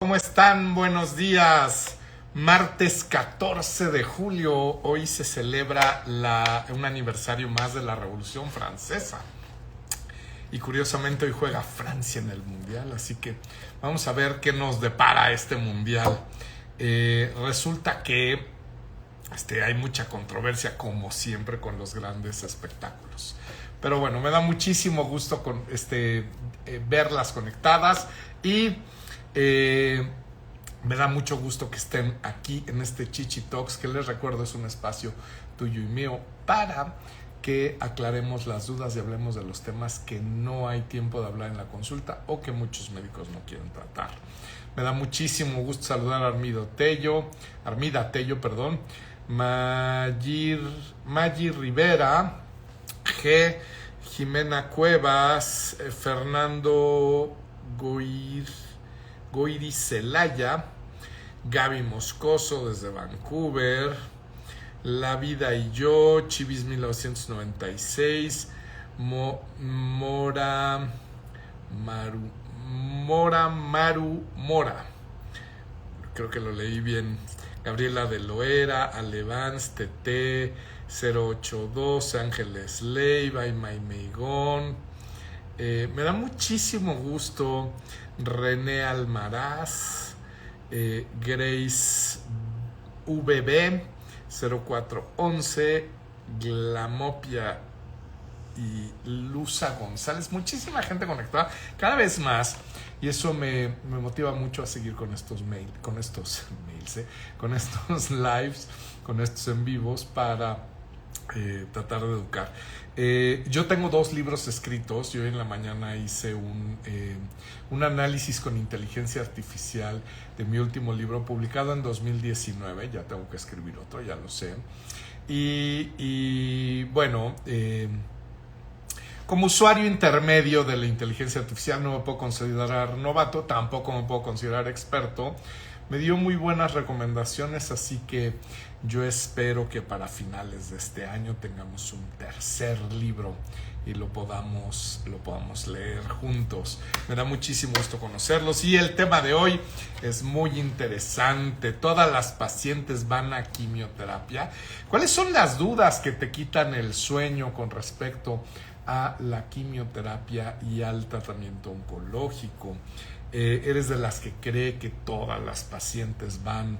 ¿Cómo están? Buenos días. Martes 14 de julio. Hoy se celebra un aniversario más de la Revolución Francesa. Y curiosamente hoy juega Francia en el Mundial. Así que vamos a ver qué nos depara este Mundial. Resulta que hay mucha controversia, como siempre, con los grandes espectáculos. Pero bueno, me da muchísimo gusto verlas conectadas y me da mucho gusto que estén aquí en este Chichi Talks, que les recuerdo es un espacio tuyo y mío para que aclaremos las dudas y hablemos de los temas que no hay tiempo de hablar en la consulta o que muchos médicos no quieren tratar. Me da muchísimo gusto saludar a Armida Tello, Maggi Rivera, Jimena Cuevas, Fernando Goiri Celaya, Gaby Moscoso desde Vancouver, La Vida y Yo, Chivis 1996, Mora Mora, creo que lo leí bien, Gabriela de Loera, Alevans, TT 082, Ángeles Leiva, Imai Meigón. Me da muchísimo gusto René Almaraz, Grace VB 0411, Glamopia y Luza González. Muchísima gente conectada, cada vez más, y eso me motiva mucho a seguir con estos lives, con estos en vivos para tratar de educar. Yo tengo 2 libros escritos. Yo en la mañana hice un análisis con inteligencia artificial de mi último libro publicado en 2019. Ya tengo que escribir otro, ya lo sé. Y bueno, como usuario intermedio de la inteligencia artificial no me puedo considerar novato, tampoco me puedo considerar experto. Me dio muy buenas recomendaciones, así que yo espero que para finales de este año tengamos un tercer libro y lo podamos leer juntos. Me da muchísimo gusto conocerlos y el tema de hoy es muy interesante. Todas las pacientes van a quimioterapia. ¿Cuáles son las dudas que te quitan el sueño con respecto a la quimioterapia y al tratamiento oncológico? ¿Eres de las que cree que todas las pacientes van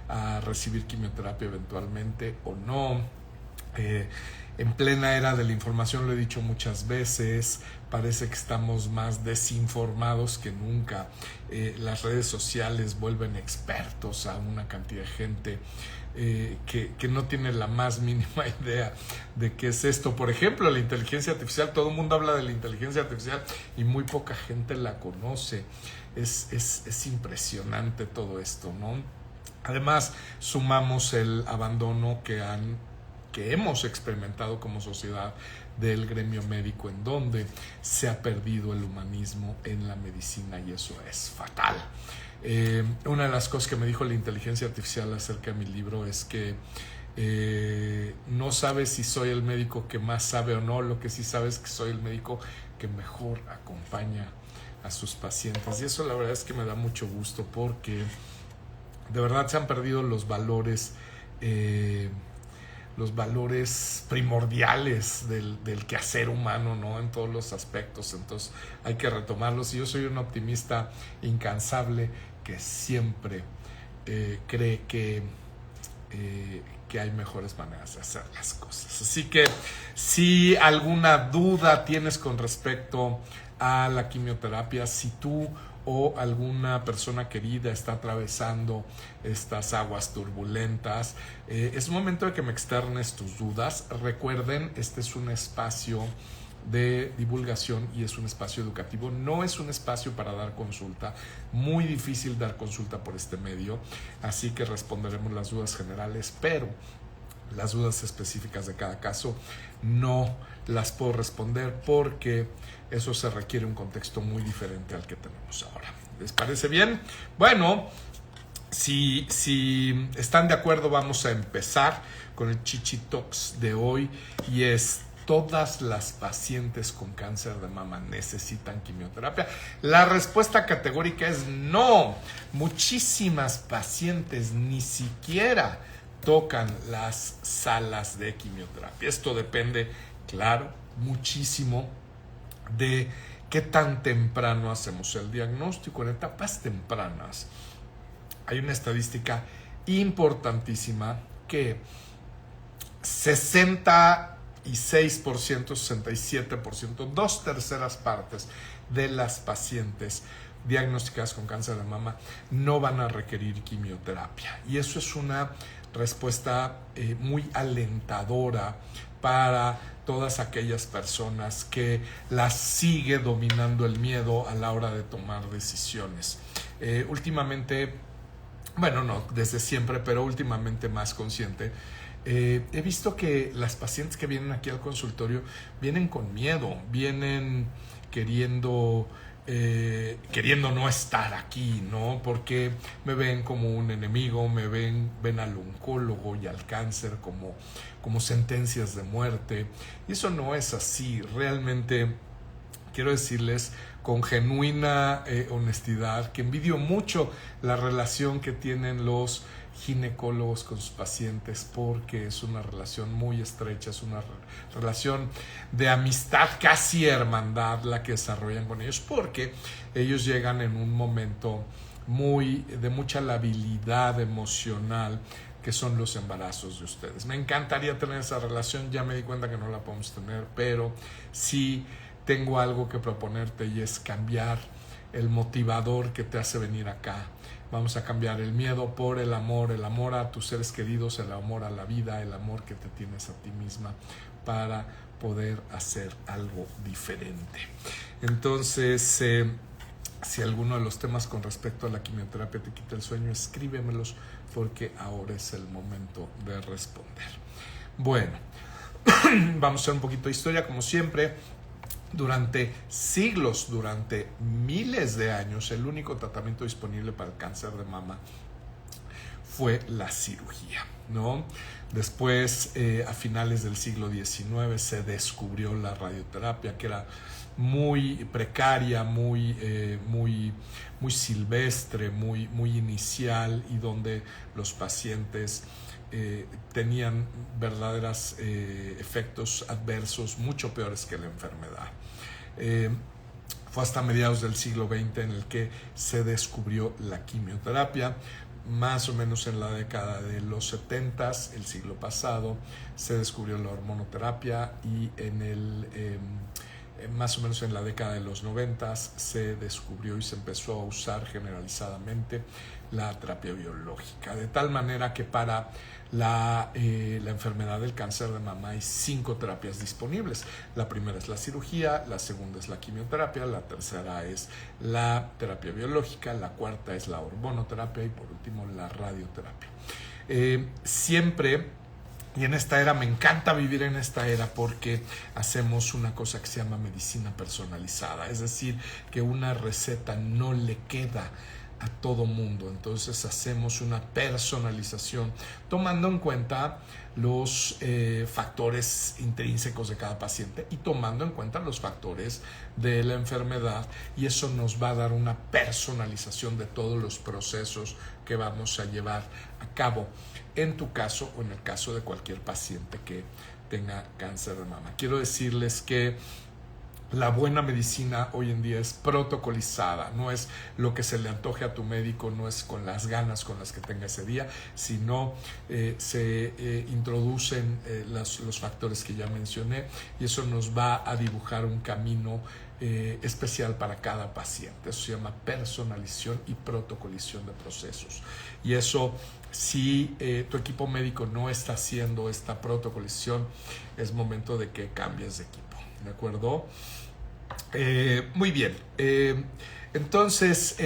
a recibir quimioterapia eventualmente o no? En plena era de la información, lo he dicho muchas veces, parece que estamos más desinformados que nunca. Las redes sociales vuelven expertos a una cantidad de gente que no tiene la más mínima idea de qué es esto. Por ejemplo, la inteligencia artificial. Todo el mundo habla de la inteligencia artificial y muy poca gente la conoce. Es impresionante todo esto, ¿no? Además, sumamos el abandono que hemos experimentado como sociedad del gremio médico, en donde se ha perdido el humanismo en la medicina, y eso es fatal. Una de las cosas que me dijo la inteligencia artificial acerca de mi libro es que no sabes si soy el médico que más sabe o no. Lo que sí sabes es que soy el médico que mejor acompaña a sus pacientes, y eso la verdad es que me da mucho gusto, porque de verdad se han perdido los valores primordiales del quehacer humano, ¿no? En todos los aspectos. Entonces hay que retomarlos, y yo soy un optimista incansable que siempre cree que hay mejores maneras de hacer las cosas. Así que si alguna duda tienes con respecto a la quimioterapia, si tú o alguna persona querida está atravesando estas aguas turbulentas, es momento de que me externes tus dudas. Recuerden, este es un espacio de divulgación y es un espacio educativo, no es un espacio para dar consulta. Muy difícil dar consulta por este medio, así que responderemos las dudas generales, pero las dudas específicas de cada caso no las puedo responder, porque eso se requiere un contexto muy diferente al que tenemos ahora. ¿Les parece bien? Bueno, si están de acuerdo, vamos a empezar con el Chichi Talks de hoy, y ¿todas las pacientes con cáncer de mama necesitan quimioterapia? La respuesta categórica es no. Muchísimas pacientes ni siquiera tocan las salas de quimioterapia. Esto depende, claro, muchísimo de qué tan temprano hacemos el diagnóstico. En etapas tempranas hay una estadística importantísima que 66%, 67%, 2/3 partes de las pacientes diagnosticadas con cáncer de mama no van a requerir quimioterapia. Y eso es una respuesta muy alentadora para todas aquellas personas que las sigue dominando el miedo a la hora de tomar decisiones. Últimamente, bueno, no desde siempre, pero últimamente más consciente, he visto que las pacientes que vienen aquí al consultorio vienen con miedo, vienen queriendo no estar aquí, ¿no? Porque me ven como un enemigo, ven al oncólogo y al cáncer como sentencias de muerte. Y eso no es así. Realmente quiero decirles con genuina honestidad que envidio mucho la relación que tienen los ginecólogos con sus pacientes, porque es una relación muy estrecha, es una relación de amistad, casi hermandad la que desarrollan con ellos, porque ellos llegan en un momento de mucha labilidad emocional, que son los embarazos de ustedes. Me encantaría tener esa relación, ya me di cuenta que no la podemos tener, pero sí tengo algo que proponerte, y es cambiar el motivador que te hace venir acá. Vamos a cambiar el miedo por el amor a tus seres queridos, el amor a la vida, el amor que te tienes a ti misma para poder hacer algo diferente. Entonces, si alguno de los temas con respecto a la quimioterapia te quita el sueño, escríbemelos, porque ahora es el momento de responder. Bueno, vamos a hacer un poquito de historia, como siempre. Durante siglos, durante miles de años, el único tratamiento disponible para el cáncer de mama fue la cirugía, ¿no? Después, a finales del siglo XIX, se descubrió la radioterapia, que era muy precaria, muy silvestre, muy inicial, y donde los pacientes tenían verdaderos efectos adversos mucho peores que la enfermedad. Fue hasta mediados del siglo XX en el que se descubrió la quimioterapia. Más o menos en la década de los 70, el siglo pasado, se descubrió la hormonoterapia, y más o menos en la década de los 90 se descubrió y se empezó a usar generalizadamente la terapia biológica, de tal manera que para la enfermedad del cáncer de mama hay 5 terapias disponibles. La primera es la cirugía, la segunda es la quimioterapia, la tercera es la terapia biológica, la cuarta es la hormonoterapia y por último la radioterapia. Siempre, y en esta era, me encanta vivir en esta era, porque hacemos una cosa que se llama medicina personalizada, es decir, que una receta no le queda a todo mundo. Entonces hacemos una personalización tomando en cuenta los factores intrínsecos de cada paciente y tomando en cuenta los factores de la enfermedad, y eso nos va a dar una personalización de todos los procesos que vamos a llevar a cabo en tu caso o en el caso de cualquier paciente que tenga cáncer de mama. Quiero decirles que la buena medicina hoy en día es protocolizada, no es lo que se le antoje a tu médico, no es con las ganas con las que tenga ese día, sino se introducen los factores que ya mencioné, y eso nos va a dibujar un camino especial para cada paciente. Eso se llama personalización y protocolización de procesos. Y eso, si tu equipo médico no está haciendo esta protocolización, es momento de que cambies de equipo, ¿de acuerdo? Muy bien. Entonces,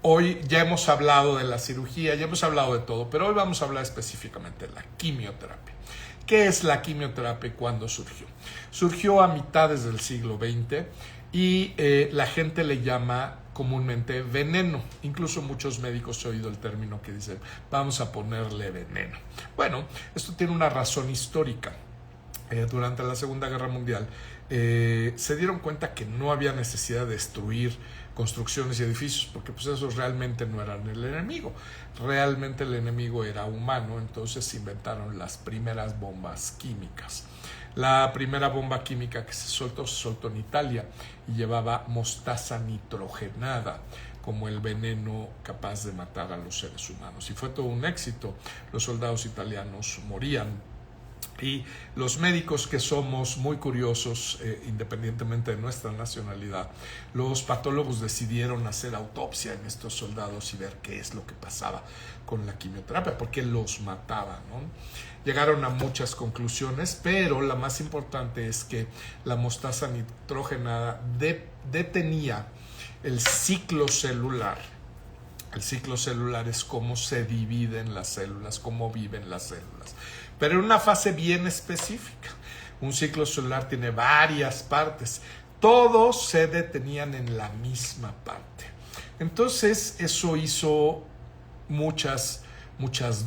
hoy ya hemos hablado de la cirugía, ya hemos hablado de todo, pero hoy vamos a hablar específicamente de la quimioterapia. ¿Qué es la quimioterapia y cuándo surgió? Surgió a mitades del siglo XX y la gente le llama comúnmente veneno. Incluso muchos médicos he oído el término que dicen, vamos a ponerle veneno. Bueno, esto tiene una razón histórica. durante la Segunda Guerra Mundial, se dieron cuenta que no había necesidad de destruir construcciones y edificios, porque pues esos realmente no eran el enemigo. Realmente el enemigo era humano, entonces se inventaron las primeras bombas químicas. La primera bomba química que se soltó en Italia y llevaba mostaza nitrogenada como el veneno capaz de matar a los seres humanos. Y fue todo un éxito. Los soldados italianos morían. Y los médicos, que somos muy curiosos, independientemente de nuestra nacionalidad, los patólogos decidieron hacer autopsia en estos soldados y ver qué es lo que pasaba con la quimioterapia, porque los mataba, ¿no? Llegaron a muchas conclusiones, pero la más importante es que la mostaza nitrogenada detenía el ciclo celular. El ciclo celular es cómo se dividen las células, cómo viven las células, pero en una fase bien específica. Un ciclo celular tiene varias partes, todos se detenían en la misma parte. Entonces eso hizo muchas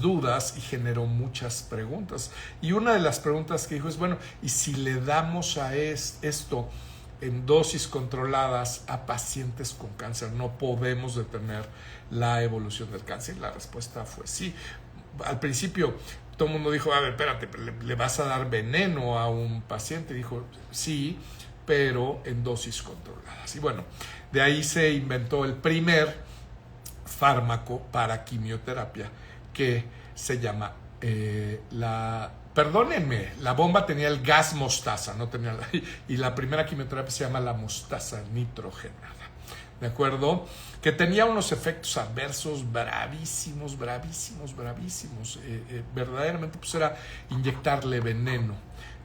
dudas y generó muchas preguntas. Y una de las preguntas que dijo es, bueno, ¿y si le damos a esto en dosis controladas a pacientes con cáncer? ¿No podemos detener la evolución del cáncer? Y la respuesta fue sí. Al principio todo el mundo dijo, a ver, espérate, ¿le vas a dar veneno a un paciente? Y dijo, sí, pero en dosis controladas. Y bueno, de ahí se inventó el primer fármaco para quimioterapia, que se llama perdónenme, la bomba tenía el gas mostaza, no tenía y la primera quimioterapia se llama la mostaza nitrogenada, ¿de acuerdo? Que tenía unos efectos adversos bravísimos. Verdaderamente pues era inyectarle veneno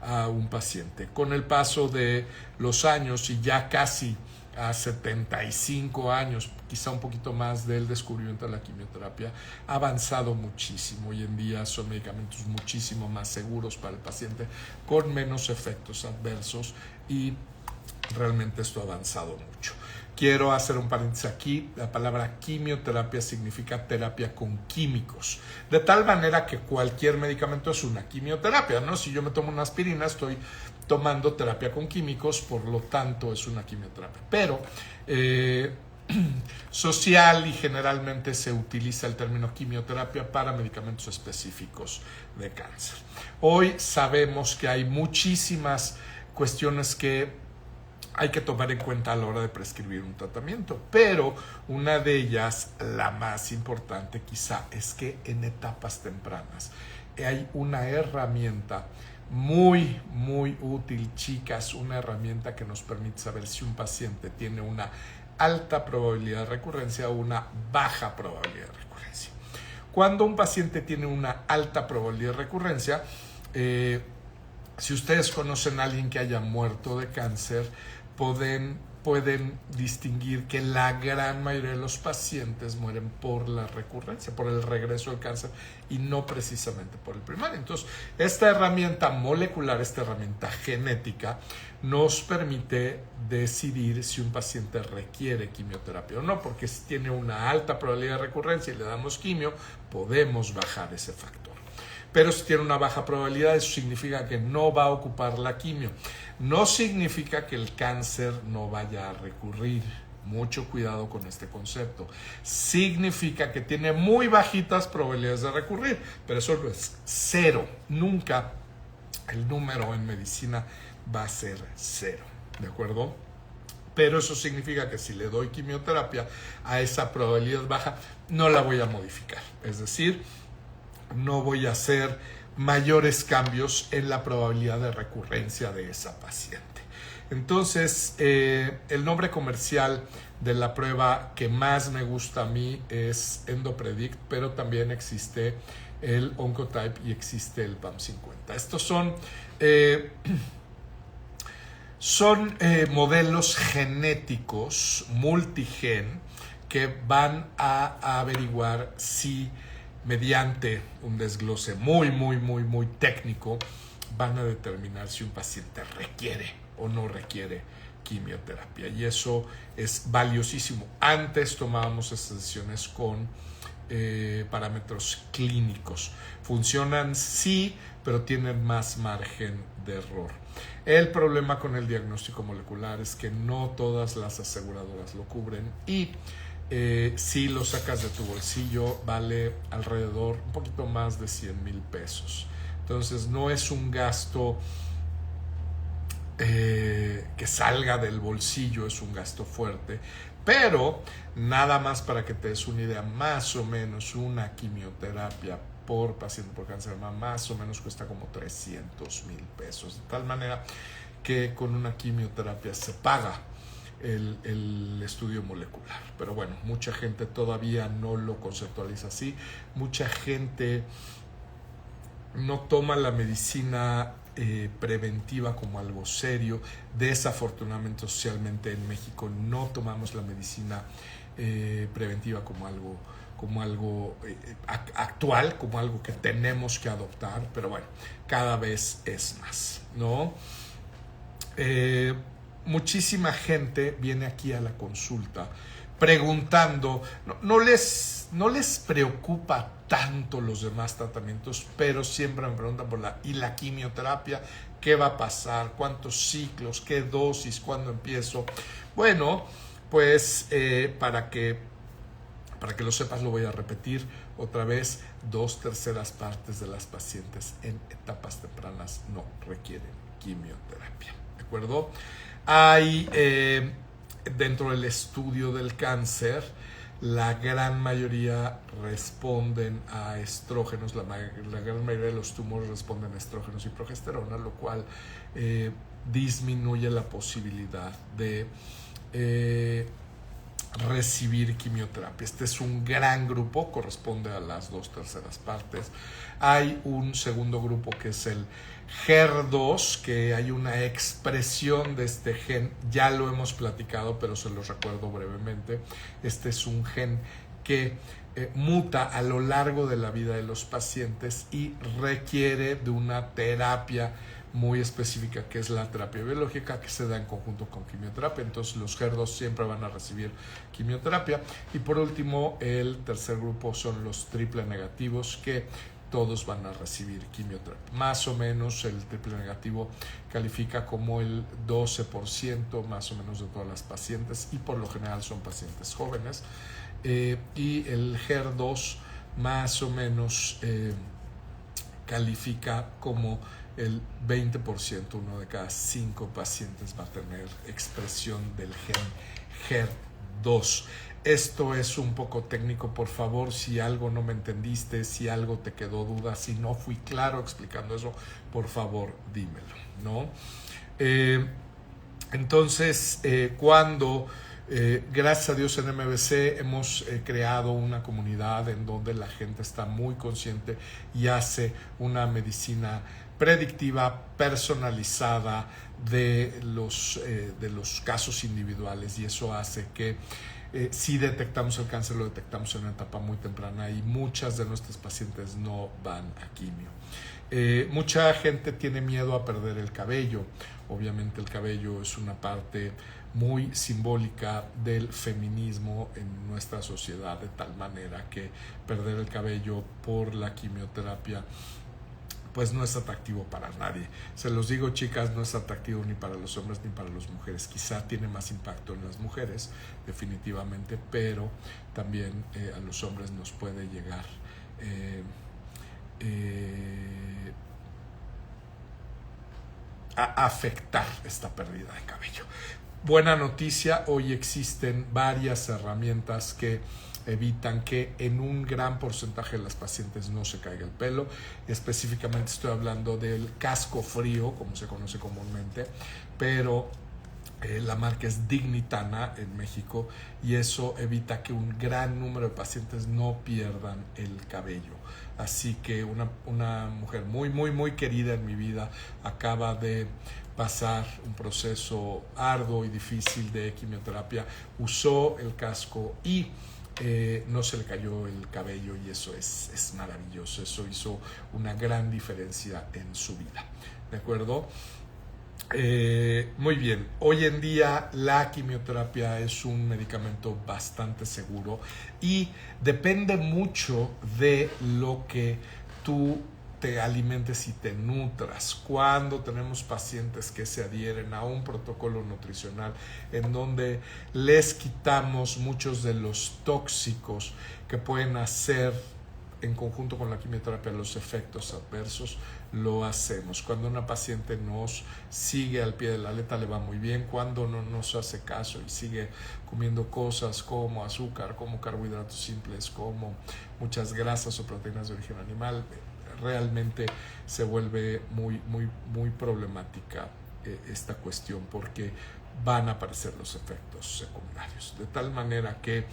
a un paciente. Con el paso de los años, y ya casi a 75 años, quizá un poquito más, del descubrimiento de la quimioterapia, ha avanzado muchísimo. Hoy en día son medicamentos muchísimo más seguros para el paciente, con menos efectos adversos, y realmente esto ha avanzado mucho. Quiero hacer un paréntesis aquí. La palabra quimioterapia significa terapia con químicos, de tal manera que cualquier medicamento es una quimioterapia, ¿no? Si yo me tomo una aspirina, estoy tomando terapia con químicos, por lo tanto es una quimioterapia. Pero social y generalmente se utiliza el término quimioterapia para medicamentos específicos de cáncer. Hoy sabemos que hay muchísimas cuestiones que hay que tomar en cuenta a la hora de prescribir un tratamiento, pero una de ellas, la más importante quizá, es que en etapas tempranas hay una herramienta muy útil, chicas, una herramienta que nos permite saber si un paciente tiene una alta probabilidad de recurrencia o una baja probabilidad de recurrencia. Cuando un paciente tiene una alta probabilidad de recurrencia, si ustedes conocen a alguien que haya muerto de cáncer, pueden distinguir que la gran mayoría de los pacientes mueren por la recurrencia, por el regreso del cáncer, y no precisamente por el primario. Entonces, esta herramienta molecular, esta herramienta genética, nos permite decidir si un paciente requiere quimioterapia o no, porque si tiene una alta probabilidad de recurrencia y le damos quimio, podemos bajar ese factor. Pero si tiene una baja probabilidad, eso significa que no va a ocupar la quimio. No significa que el cáncer no vaya a recurrir. Mucho cuidado con este concepto. Significa que tiene muy bajitas probabilidades de recurrir, pero eso no es cero. Nunca el número en medicina va a ser cero, ¿de acuerdo? Pero eso significa que si le doy quimioterapia a esa probabilidad baja, no la voy a modificar. Es decir, no voy a hacer mayores cambios en la probabilidad de recurrencia de esa paciente. Entonces, el nombre comercial de la prueba que más me gusta a mí es EndoPredict, pero también existe el Oncotype y existe el PAM50. Estos son modelos genéticos multigen que van a averiguar si, mediante un desglose muy técnico, van a determinar si un paciente requiere o no requiere quimioterapia. Y eso es valiosísimo. Antes tomábamos estas decisiones con parámetros clínicos. Funcionan sí, pero tienen más margen de error. El problema con el diagnóstico molecular es que no todas las aseguradoras lo cubren y si lo sacas de tu bolsillo vale alrededor un poquito más de 100,000 pesos. Entonces no es un gasto que salga del bolsillo, es un gasto fuerte, pero nada más para que te des una idea, más o menos una quimioterapia por paciente por cáncer de mama más o menos cuesta como 300,000 pesos, de tal manera que con una quimioterapia se paga el estudio molecular. Pero bueno, mucha gente todavía no lo conceptualiza así, mucha gente no toma la medicina preventiva como algo serio. Desafortunadamente, socialmente en México no tomamos la medicina preventiva como algo actual, como algo que tenemos que adoptar, pero bueno, cada vez es más, ¿no? Muchísima gente viene aquí a la consulta preguntando, no les preocupa tanto los demás tratamientos, pero siempre me preguntan por ¿y la quimioterapia? ¿Qué va a pasar? ¿Cuántos ciclos? ¿Qué dosis? ¿Cuándo empiezo? Bueno, pues para que lo sepas, lo voy a repetir otra vez: 2/3 partes de las pacientes en etapas tempranas no requieren quimioterapia, ¿de acuerdo? Hay dentro del estudio del cáncer, la gran mayoría responden a estrógenos, la gran mayoría de los tumores responden a estrógenos y progesterona, lo cual disminuye la posibilidad de recibir quimioterapia. Este es un gran grupo, corresponde a las 2/3 partes. Hay un segundo grupo que es el HER2, que hay una expresión de este gen, ya lo hemos platicado, pero se los recuerdo brevemente. Este es un gen que muta a lo largo de la vida de los pacientes y requiere de una terapia muy específica, que es la terapia biológica, que se da en conjunto con quimioterapia. Entonces los HER2 siempre van a recibir quimioterapia. Y por último, el tercer grupo son los triple negativos, que todos van a recibir quimioterapia. Más o menos el triple negativo califica como el 12% más o menos de todas las pacientes, y por lo general son pacientes jóvenes. Y el HER2 más o menos califica como el 20%, uno de cada 5 pacientes va a tener expresión del gen HER2. Esto es un poco técnico, por favor, si algo no me entendiste, si algo te quedó duda, si no fui claro explicando eso, por favor dímelo, ¿no? Entonces, cuando gracias a Dios en MBC hemos creado una comunidad en donde la gente está muy consciente y hace una medicina predictiva, personalizada de los casos individuales, y eso hace que si detectamos el cáncer, lo detectamos en una etapa muy temprana, y muchas de nuestras pacientes no van a quimio. Mucha gente tiene miedo a perder el cabello. Obviamente el cabello es una parte muy simbólica del feminismo en nuestra sociedad, de tal manera que perder el cabello por la quimioterapia pues no es atractivo para nadie. Se los digo, chicas, no es atractivo ni para los hombres ni para las mujeres. Quizá tiene más impacto en las mujeres, definitivamente, pero también a los hombres nos puede llegar a afectar esta pérdida de cabello. Buena noticia, hoy existen varias herramientas que evitan que en un gran porcentaje de las pacientes no se caiga el pelo. Específicamente estoy hablando del casco frío, como se conoce comúnmente, pero la marca es Dignitana en México, y eso evita que un gran número de pacientes no pierdan el cabello. Así que una mujer muy, muy, muy querida en mi vida acaba de pasar un proceso arduo y difícil de quimioterapia, usó el casco y no se le cayó el cabello, y eso es maravilloso. Eso hizo una gran diferencia en su vida, ¿de acuerdo? Muy bien, hoy en día la quimioterapia es un medicamento bastante seguro y depende mucho de lo que tú te alimentes y te nutras. Cuando tenemos pacientes que se adhieren a un protocolo nutricional en donde les quitamos muchos de los tóxicos que pueden hacer en conjunto con la quimioterapia los efectos adversos, lo hacemos. Cuando una paciente nos sigue al pie de la letra le va muy bien. Cuando no nos hace caso y sigue comiendo cosas como azúcar, como carbohidratos simples, como muchas grasas o proteínas de origen animal, realmente se vuelve muy problemática esta cuestión, porque van a aparecer los efectos secundarios. De tal manera que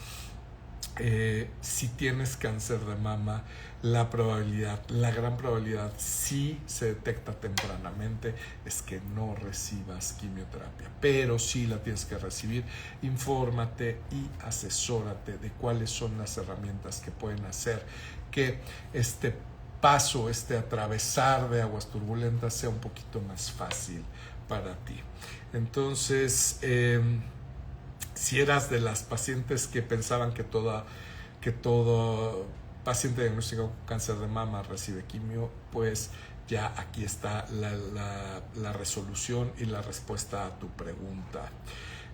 si tienes cáncer de mama, la gran probabilidad, si se detecta tempranamente, es que no recibas quimioterapia. Pero si la tienes que recibir, infórmate y asesórate de cuáles son las herramientas que pueden hacer que este paso, este atravesar de aguas turbulentas sea un poquito más fácil para ti. Entonces, si eras de las pacientes que pensaban que todo paciente diagnosticado con cáncer de mama recibe quimio, pues ya aquí está la resolución y la respuesta a tu pregunta.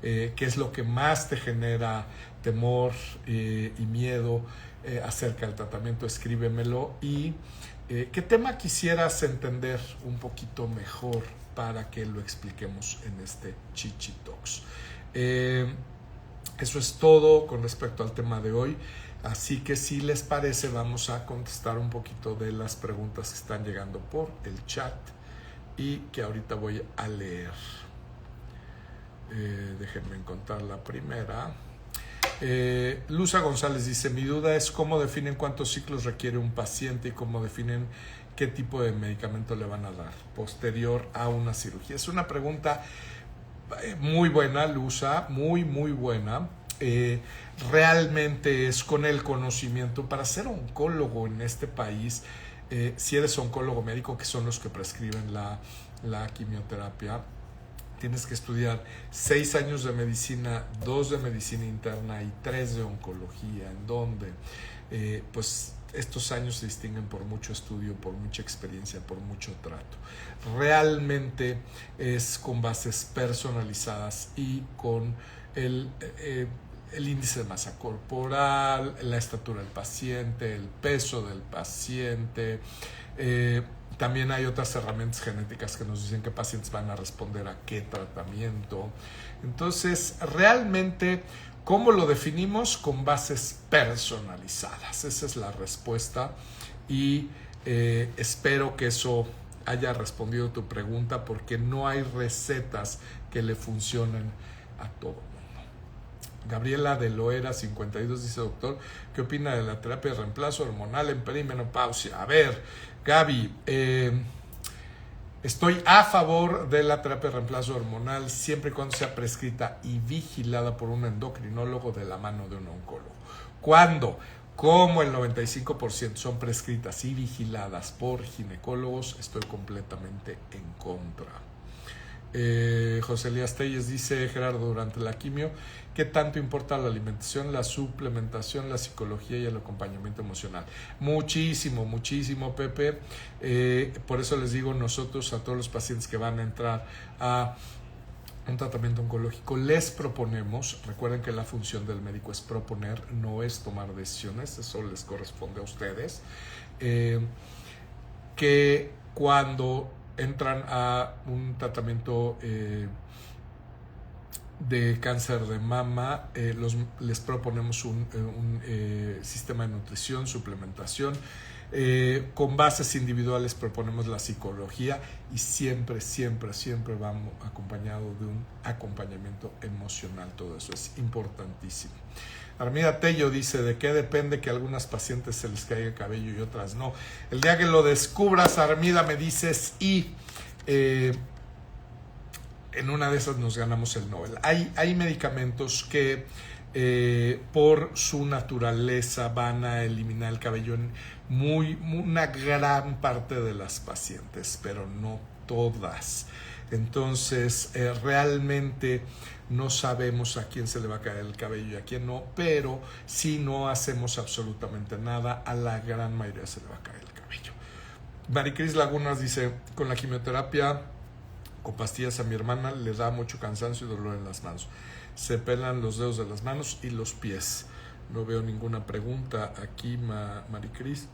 ¿Qué es lo que más te genera temor y miedo acerca del tratamiento? Escríbemelo. Y ¿qué tema quisieras entender un poquito mejor para que lo expliquemos en este Chichi Talks? Eso es todo con respecto al tema de hoy. Así que si les parece, vamos a contestar un poquito de las preguntas que están llegando por el chat y que ahorita voy a leer. Déjenme encontrar la primera. Luza González dice: mi duda es cómo definen cuántos ciclos requiere un paciente y cómo definen qué tipo de medicamento le van a dar posterior a una cirugía. Es una pregunta muy buena, Luza, muy buena. Realmente es con el conocimiento. Para ser oncólogo en este país, si eres oncólogo médico, que son los que prescriben la quimioterapia, tienes que estudiar 6 años de medicina, 2 de medicina interna y 3 de oncología, en donde pues estos años se distinguen por mucho estudio, por mucha experiencia, por mucho trato. Realmente es con bases personalizadas y con el índice de masa corporal, la estatura del paciente, el peso del paciente. También hay otras herramientas genéticas que nos dicen qué pacientes van a responder a qué tratamiento. Entonces, realmente, ¿cómo lo definimos? Con bases personalizadas. Esa es la respuesta y espero que eso haya respondido tu pregunta, porque no hay recetas que le funcionen a todo. Gabriela de Loera 52 dice: doctor, ¿qué opina de la terapia de reemplazo hormonal en perimenopausia? A ver, Gaby, estoy a favor de la terapia de reemplazo hormonal siempre y cuando sea prescrita y vigilada por un endocrinólogo de la mano de un oncólogo. Cuando, como el 95% son prescritas y vigiladas por ginecólogos, estoy completamente en contra. José Elías Telles dice: Gerardo, durante la quimio, ¿qué tanto importa la alimentación, la suplementación, la psicología y el acompañamiento emocional? Muchísimo, Pepe. Por eso les digo, nosotros a todos los pacientes que van a entrar a un tratamiento oncológico les proponemos, recuerden que la función del médico es proponer, no es tomar decisiones, eso les corresponde a ustedes, que cuando entran a un tratamiento de cáncer de mama, les proponemos un sistema de nutrición, suplementación, con bases individuales proponemos la psicología y siempre vamos acompañado de un acompañamiento emocional. Todo eso es importantísimo. Armida Tello dice: ¿de qué depende que a algunas pacientes se les caiga el cabello y otras no? El día que lo descubras, Armida, me dices y en una de esas nos ganamos el Nobel. Hay medicamentos que por su naturaleza van a eliminar el cabello en una gran parte de las pacientes, pero no todas. Entonces, realmente no sabemos a quién se le va a caer el cabello y a quién no, pero si no hacemos absolutamente nada, a la gran mayoría se le va a caer el cabello. Maricris Lagunas dice, con la quimioterapia con pastillas a mi hermana le da mucho cansancio y dolor en las manos. Se pelan los dedos de las manos y los pies. No veo ninguna pregunta aquí, Maricris.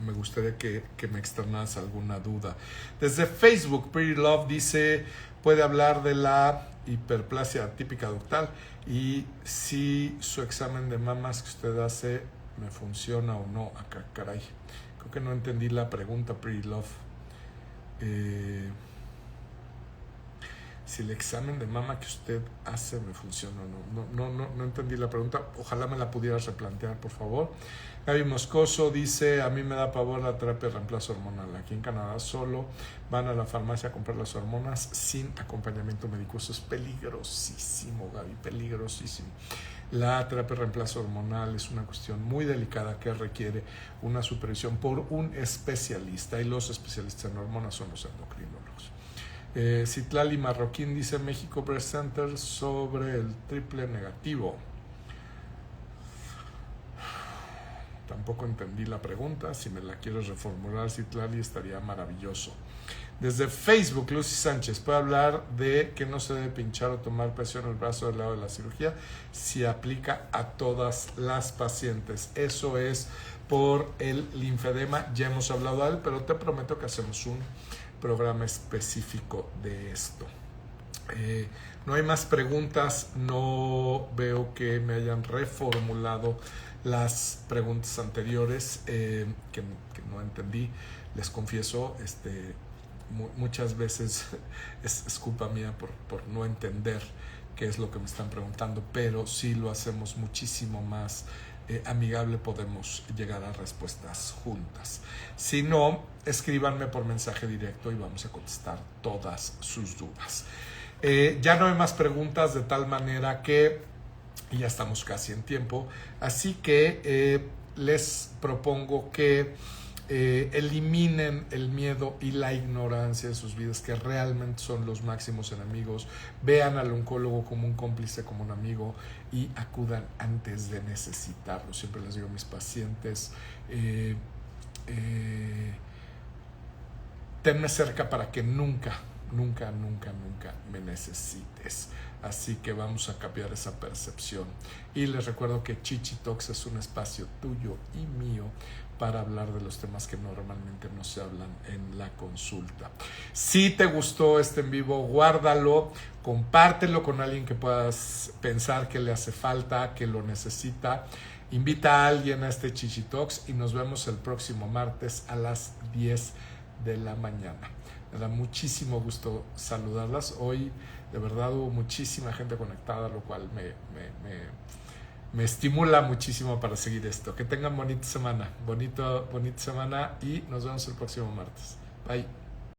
Me gustaría que me externas alguna duda. Desde Facebook, Pretty Love dice, puede hablar de la hiperplasia típica ductal y si su examen de mamas que usted hace me funciona o no. Acá, caray. Creo que no entendí la pregunta, Pretty Love. Si el examen de mama que usted hace me funciona o no. No entendí la pregunta. Ojalá me la pudieras replantear, por favor. Gaby Moscoso dice, a mí me da pavor la terapia de reemplazo hormonal. Aquí en Canadá solo van a la farmacia a comprar las hormonas sin acompañamiento médico. Eso es peligrosísimo, Gaby, peligrosísimo. La terapia de reemplazo hormonal es una cuestión muy delicada que requiere una supervisión por un especialista y los especialistas en hormonas son los endocrinólogos. Citlali Marroquín dice, México Breast Center sobre el triple negativo. Tampoco entendí la pregunta. Si me la quieres reformular, Citlali, estaría maravilloso. Desde Facebook, Lucy Sánchez, puede hablar de que no se debe pinchar o tomar presión en el brazo del lado de la cirugía si aplica a todas las pacientes. Eso es por el linfedema. Ya hemos hablado de él, pero te prometo que hacemos un programa específico de esto. No hay más preguntas. No veo que me hayan reformulado las preguntas anteriores que no entendí. Les confieso, muchas veces es culpa mía por no entender qué es lo que me están preguntando, pero si lo hacemos muchísimo más amigable podemos llegar a respuestas juntas. Si no, escríbanme por mensaje directo y vamos a contestar todas sus dudas. Ya no hay más preguntas, de tal manera que ya estamos casi en tiempo, así que les propongo que eliminen el miedo y la ignorancia de sus vidas, que realmente son los máximos enemigos. Vean al oncólogo como un cómplice, como un amigo, y acudan antes de necesitarlo. Siempre les digo a mis pacientes, tenme cerca para que nunca me necesites. Así que vamos a cambiar esa percepción. Y les recuerdo que Chichi Talks es un espacio tuyo y mío para hablar de los temas que normalmente no se hablan en la consulta. Si te gustó este en vivo, guárdalo, compártelo con alguien que puedas pensar que le hace falta, que lo necesita. Invita a alguien a este Chichi Talks y nos vemos el próximo martes a las 10 de la mañana. Me da muchísimo gusto saludarlas. Hoy de verdad hubo muchísima gente conectada, lo cual me estimula muchísimo para seguir esto. Que tengan bonita semana y nos vemos el próximo martes. Bye.